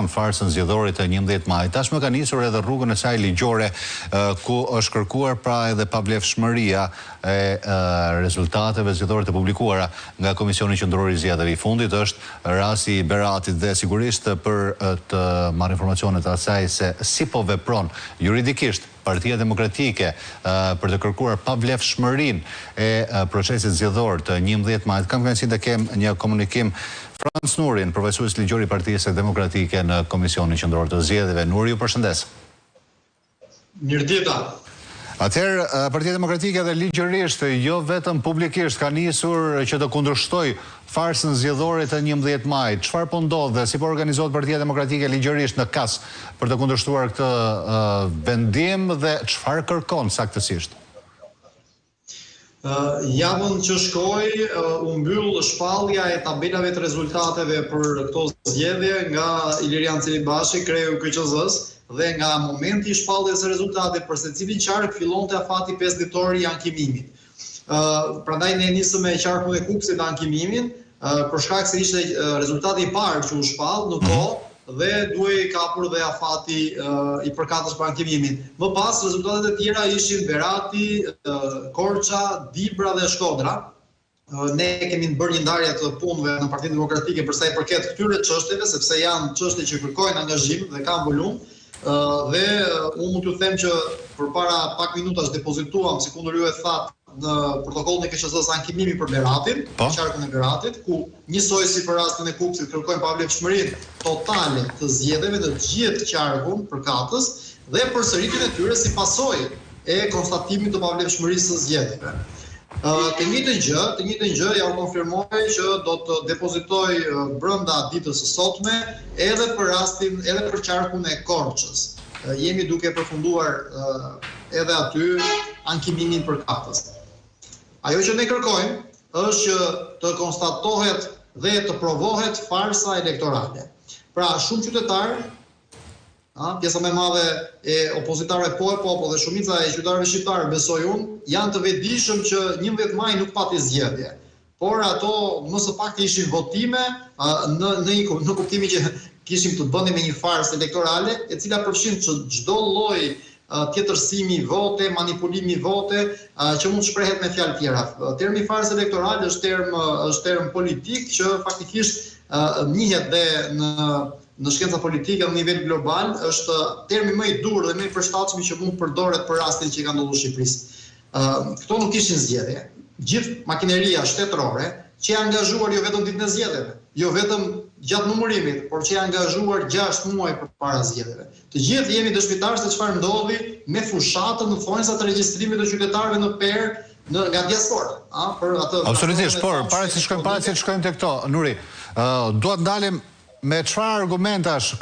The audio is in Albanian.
farsën zgjedhore të 11 majit. Tashmë ka nisur edhe rrugën e saj ligjore ku është kërkuar pra edhe pavlefshmëria e rezultateve zgjedhore të publikuara nga Komisioni Qendror i Zgjedhjeve i fundit. Është rasti i Beratit dhe sigurisht për të marrë informacionet e asaj se si po vepron juridikisht Partia Demokratike për të kërkuar pavlefshmërinë e procesit zgjedhor të 11 majit. Kam kënaqësinë të kem një komunikim Frans Nurin, profesues ligjor i Partisë Demokratike në Komisionin Qendror të Zgjedhjeve. Nuri, ju përshëndes. Mirëdita. Atëherë, Partia Demokratike dhe ligjërisht, jo vetëm publikisht, ka nisur që të kundërshtoj farsën zgjedhore të 11 majit. Çfarë po ndodh dhe si po organizohet Partia Demokratike ligjërisht në KAS për të kundërshtuar këtë vendim dhe çfarë kërkon saktësisht? Javën që shkoi u mbyll shpallja e tabelave të rezultateve për këto zgjedhje nga Ilirian Celibashi, kreu i KQZ-s, dhe nga momenti i shpalljes së rezultateve për secilin qark fillonte afati 5 ditor i ankimimit. Prandaj ne nisëm me qarkun e kupsit të ankimimin, për shkak se ishte rezultati i parë që u shpall në kohë dhe duhej kapur dhe afati i përkatës për ankimimin. Më pas, rezultatet e tjera ishin Berati, Korça, Dibra dhe Shkodra. Ne kemi bërë një ndarje të punëve në Partinë Demokratike për sa i përket këtyre çështjeve, sepse janë çështje që kërkojnë angazhim dhe kanë volum. Dhe unë mund t'ju them që përpara pak minutash depozituam, si kundër ju e thatë, në protokollin e KQZ-s ankimimi për Beratin, qarkun e Beratit, ku njësoj si për rastin e Kupsit kërkojnë pavlefshmërinë totale të zgjedhjeve të gjithë qarkun përkatës dhe përsëritjen e tyre si pasojë e konstatimit të pavlefshmërisë së zgjedhjeve. Të njëjtën gjë ja u konfirmoj që do të depozitoj brenda ditës së sotme edhe për qarkun e Korçës. Jemi duke përfunduar edhe aty ankimimin përkatës. Ajo që ne kërkojmë është që të konstatohet dhe të provohet farsa elektorale. Pra, shumë qytetarë, pjesa më e madhe e opozitarëve po dhe shumica e qytetarëve shqiptarë, besoj unë, janë të vetëdijshëm që 11 maj nuk pati zgjedhje. Por ato më së pakti ishin votime në kuptimin që kishim të bënim me një farsë elektorale, e cila përfshin çdo lloj tjetërsimi vote, manipulimi vote, që mund shprehet me fjalë tjera. Termi farsë elektorale është term politik që faktikisht njihet dhe në shkenca politike në nivel global, është termi më i dur dhe më i përshtatshëm që mund përdoret për rastin që ka ndodhur në Shqipëri. Këto nuk ishin zgjedhje. Gjithë makineria shtetërore që e angazhuar jo vetëm ditën e zgjedhjeve, jo vetëm gjatë numërimit, por që e angazhuar 6 muaj përpara zgjedhjeve. Të gjithë jemi dëshmitarë se çfarë ndodhi me fushatën në thonjza të regjistrimit të qytetarëve në PER nga diaspora. Absolutisht, por para se të shkojmë te këto, Nuri, duhet ndalim me çfarë argumentash